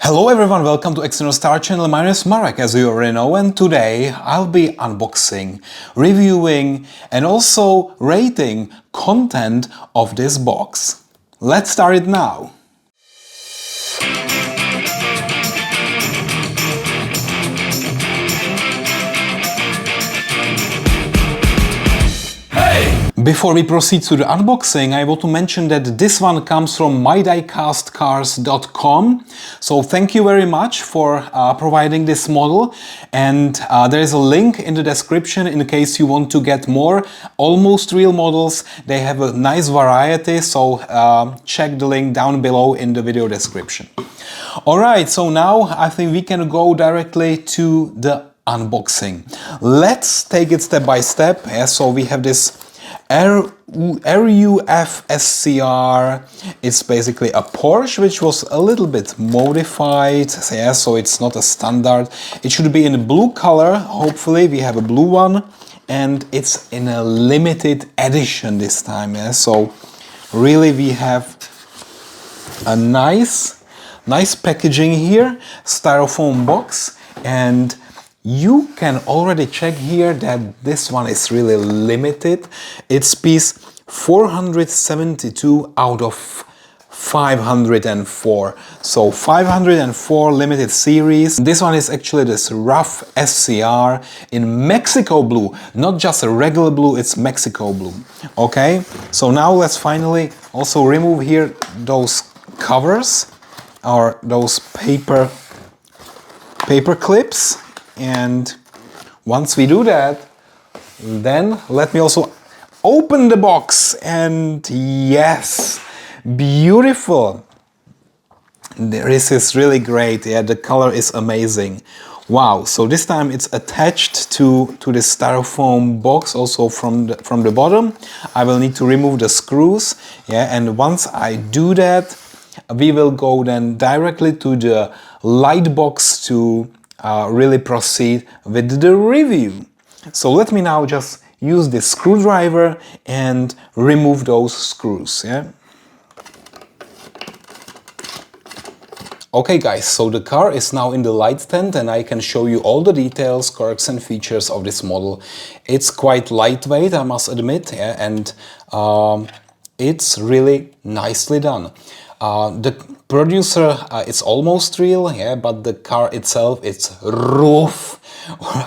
Hello everyone, welcome to External Star channel. My name is Marek, as you already know, and today I'll be unboxing, reviewing and also rating content of this box. Let's start it now. Before we proceed to the unboxing, I want to mention that this one comes from mydiecastcars.com. So thank you very much for providing this model, and there is a link in the description in case you want to get more almost real models. They have a nice variety, so check the link down below in the video description. Alright, so now I think we can go directly to the unboxing. Let's take it step by step. So we have this RUF SCR. It's basically a Porsche which was a little bit modified, so it's not a standard. It should be in a blue color. Hopefully we have a blue one, and it's in a limited edition this time. So really we have a nice packaging here, styrofoam box, and you can already check here that this one is really limited. It's piece 472 out of 504. So 504 limited series. This one is actually this RUF SCR in Mexico blue. Not just a regular blue, it's Mexico blue. Okay, so now let's finally also remove here those covers or those paper clips. And once we do that, then let me also open the box, and yes, beautiful. This is really great. Yeah, the color is amazing. Wow, so this time it's attached to the styrofoam box also from the bottom. I will need to remove the screws. Yeah, and once I do that, we will go then directly to the light box to really proceed with the review. So let me now just use this screwdriver and remove those screws. Yeah. Okay guys, so the car is now in the light tent and I can show you all the details, quirks and features of this model. It's quite lightweight, I must admit, yeah, and it's really nicely done. The producer is almost real, yeah, but the car itself, it's RUF.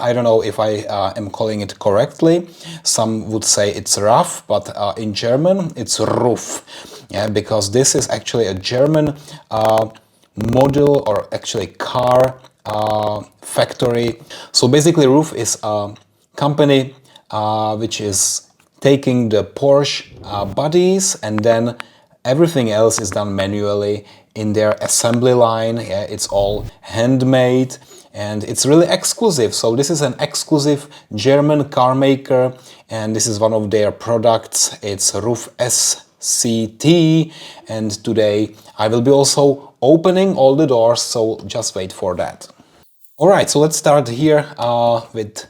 I don't know if I am calling it correctly. Some would say it's RUF, but in German it's RUF, yeah, because this is actually a German model, or actually car factory. So basically RUF is a company which is taking the Porsche bodies, and then everything else is done manually in their assembly line. Yeah, it's all handmade and it's really exclusive. So this is an exclusive German car maker, and this is one of their products. It's RUF SCT, and today I will be also opening all the doors, so just wait for that. Alright, so let's start here with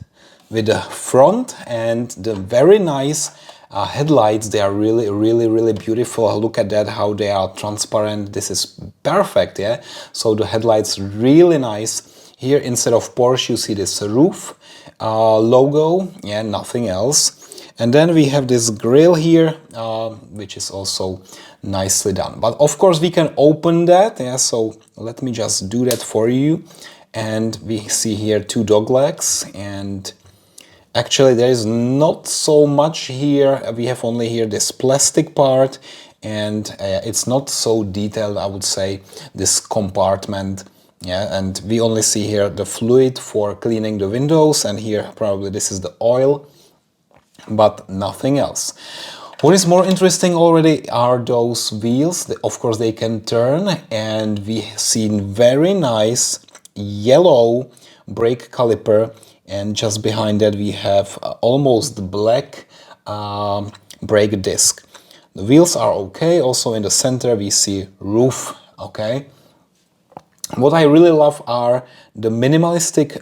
the front and the very nice headlights. They are really beautiful. Look at that, how they are transparent. This is perfect, yeah. So the headlights really nice. Here instead of Porsche you see this RUF logo, yeah, nothing else. And then we have this grille here, which is also nicely done. But of course we can open that, yeah. So let me just do that for you. And we see here two dog legs, and actually there is not so much here. We have only here this plastic part, and it's not so detailed, I would say, this compartment. Yeah, and we only see here the fluid for cleaning the windows, and here probably this is the oil, but nothing else. What is more interesting already are those wheels. Of course they can turn, and we see very nice yellow brake caliper. And just behind that we have almost black brake disc. The wheels are okay. Also in the center we see RUF, okay. What I really love are the minimalistic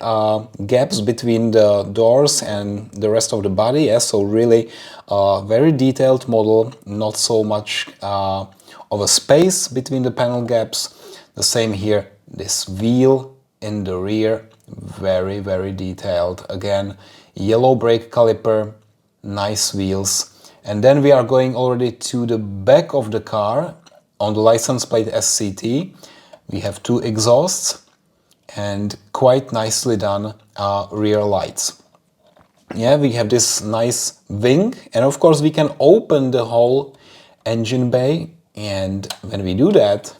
gaps between the doors and the rest of the body. Yeah? So really very detailed model, not so much of a space between the panel gaps. The same here, this wheel in the rear, very, very detailed. Again, yellow brake caliper, nice wheels. And then we are going already to the back of the car. On the license plate SCT, we have 2 exhausts and quite nicely done rear lights. Yeah, we have this nice wing, and of course we can open the whole engine bay, and when we do that,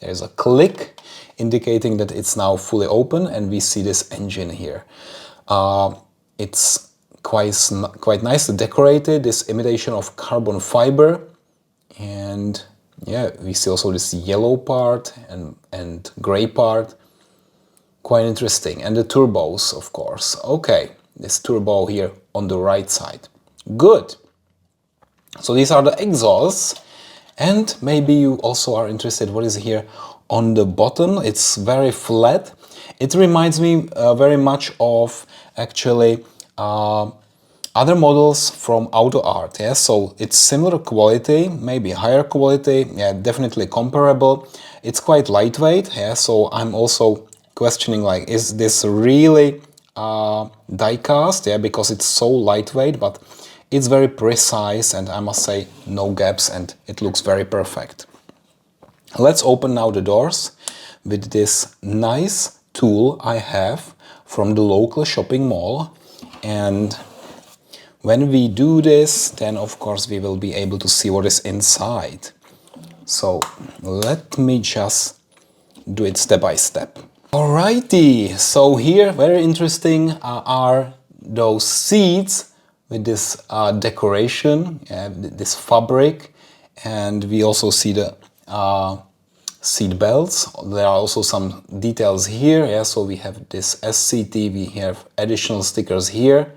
there's a click indicating that it's now fully open, and we see this engine here. It's quite nicely decorated, this imitation of carbon fiber, and yeah, we see also this yellow part and gray part. Quite interesting. And the turbos, of course. Okay, this turbo here on the right side. Good. So these are the exhausts. And maybe you also are interested what is here on the bottom. It's very flat. It reminds me very much of actually other models from Auto Art. Yeah? So it's similar quality, maybe higher quality. Yeah, definitely comparable. It's quite lightweight. Yeah? So I'm also questioning, like, is this really die-cast? Yeah, because it's so lightweight, but it's very precise, and I must say no gaps, and it looks very perfect. Let's open now the doors with this nice tool I have from the local shopping mall. And when we do this, then of course we will be able to see what is inside. So let me just do it step by step. Alrighty, so here, very interesting, are those seats with this decoration, this fabric, and we also see the seat belts. There are also some details here. Yeah, so we have this SCT, we have additional stickers here.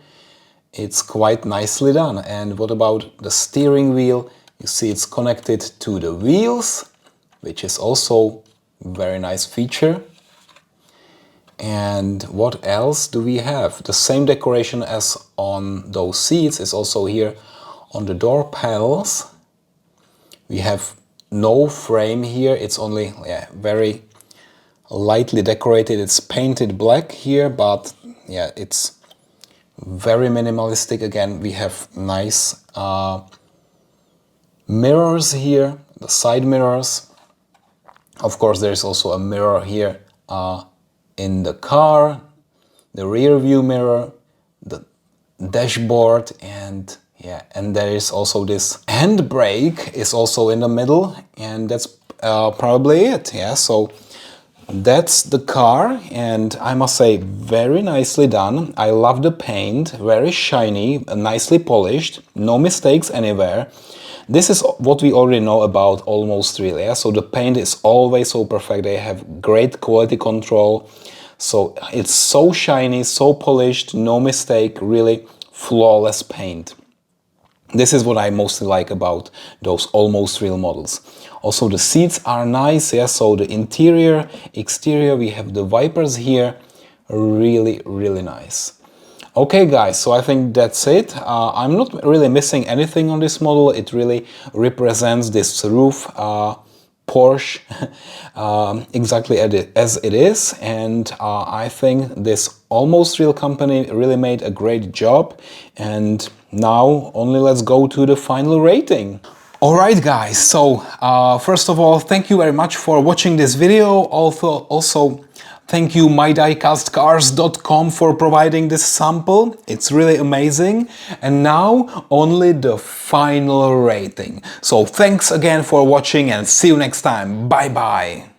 It's quite nicely done. And what about the steering wheel? You see it's connected to the wheels, which is also a very nice feature. And what else do we have? The same decoration as on those seats is also here on the door panels. We have no frame here, it's only very lightly decorated. It's painted black here, but yeah, it's very minimalistic. Again, we have nice mirrors here, the side mirrors. Of course, there is also a mirror here in the car, the rear view mirror, the dashboard, and there is also this handbrake is also in the middle, and that's probably it. Yeah, so that's the car, and I must say very nicely done. I love the paint, very shiny, nicely polished, no mistakes anywhere. This is what we already know about Almost Real. Yeah? So the paint is always so perfect. They have great quality control. So it's so shiny, so polished, no mistake, really flawless paint. This is what I mostly like about those Almost Real models. Also the seats are nice. Yeah? So the interior, exterior, we have the wipers here. Really, really nice. Okay guys, so I think that's it. I'm not really missing anything on this model. It really represents this RUF Porsche exactly as it is, and I think this Almost Real company really made a great job. And now only let's go to the final rating. Alright guys, so first of all, thank you very much for watching this video. Also thank you mydiecastcars.com for providing this sample. It's really amazing. And now only the final rating. So thanks again for watching, and see you next time. Bye bye.